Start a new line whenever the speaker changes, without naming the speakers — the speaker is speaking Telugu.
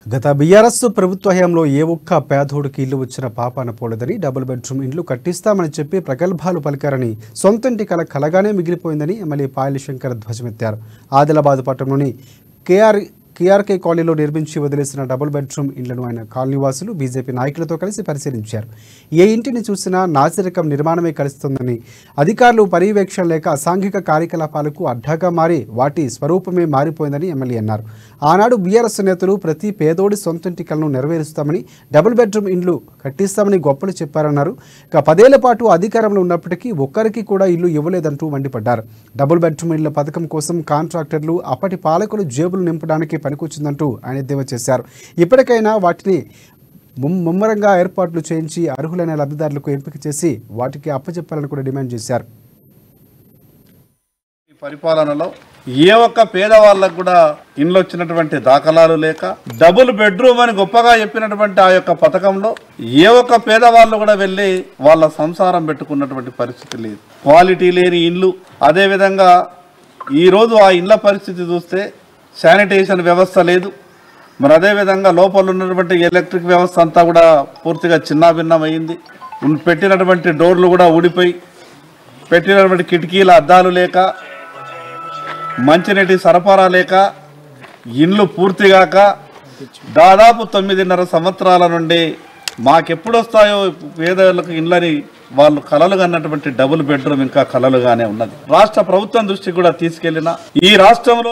గత బీఆర్ఎస్ ప్రభుత్వ హయాంలో ఏ ఒక్క పేదోడికి ఇల్లు వచ్చిన పాపాన పోలేదని డబుల్ బెడ్రూమ్ ఇండ్లు కట్టిస్తామని చెప్పి ప్రగల్భాలు పలికారని సొంతంటి కలగానే మిగిలిపోయిందని ఎమ్మెల్యే పాయల శంకర్ ధ్వజమెత్తారు. ఆదిలాబాద్ పట్టణంలోని కేఆర్కే కాలనీలో నిర్మించి వదిలేసిన డబుల్ బెడ్రూమ్ ఇండ్లను ఆయన కాలనీవాసులు బీజేపీ నాయకులతో కలిసి పరిశీలించారు. ఏ ఇంటిని చూసినా నాసిరకం నిర్మాణమే కలుస్తుందని, అధికారులు పర్యవేక్షణ లేక అసాంఘిక కార్యకలాపాలకు అడ్డాగా మారి వాటి స్వరూపమే మారిపోయిందని ఎమ్మెల్యే అన్నారు. ఆనాడు బీఆర్ఎస్ నేతలు ప్రతి పేదోడి సొంతంటి కలను నెరవేరుస్తామని, డబుల్ బెడ్రూమ్ ఇండ్లు కట్టిస్తామని గొప్పలు చెప్పారన్నారు. ఇక 10 ఏళ్ల పాటు అధికారంలో ఉన్నప్పటికీ ఒక్కరికి కూడా ఇల్లు ఇవ్వలేదంటూ మండిపడ్డారు. డబుల్ బెడ్రూమ్ ఇళ్ల పథకం కోసం కాంట్రాక్టర్లు అప్పటి పాలకులు జేబులు నింపడానికి పనికొచ్చిందంటూ ఆయన ఎద్దేవా చేశారు. ఇప్పటికైనా వాటిని ముమ్మరంగా ఏర్పాట్లు చేయించి అర్హులైన లబ్ధిదారులకు ఎంపిక చేసి వాటికి అప్పచెప్పాలని కూడా డిమాండ్ చేశారు.
పరిపాలనలో ఏ ఒక్క పేదవాళ్ళకు కూడా ఇండ్లు వచ్చినటువంటి దాఖలాలు లేక, డబుల్ బెడ్రూమ్ అని గొప్పగా చెప్పినటువంటి ఆ యొక్క పథకంలో ఏ ఒక్క పేదవాళ్ళు కూడా వెళ్ళి వాళ్ళ సంసారం పెట్టుకున్నటువంటి పరిస్థితి లేదు. క్వాలిటీ లేని ఇండ్లు. అదేవిధంగా ఈరోజు ఆ ఇండ్ల పరిస్థితి చూస్తే శానిటేషన్ వ్యవస్థ లేదు. మరి అదేవిధంగా లోపల ఉన్నటువంటి ఎలక్ట్రిక్ వ్యవస్థ అంతా కూడా పూర్తిగా చిన్నాభిన్నమైంది. పెట్టినటువంటి డోర్లు కూడా ఊడిపోయి, పెట్టినటువంటి కిటికీల అద్దాలు లేక, మంచినీటి సరఫరా లేక, ఇండ్లు పూర్తిగాక దాదాపు 9.5 సంవత్సరాల నుండి మాకెప్పుడు వస్తాయో పేదలకు ఇండ్లని వాళ్ళు కలలు కన్నటువంటి డబుల్ బెడ్రూమ్ ఇంకా కలలుగానే ఉన్నది. రాష్ట్ర ప్రభుత్వం దృష్టికి కూడా తీసుకెళ్లిన ఈ రాష్ట్రంలో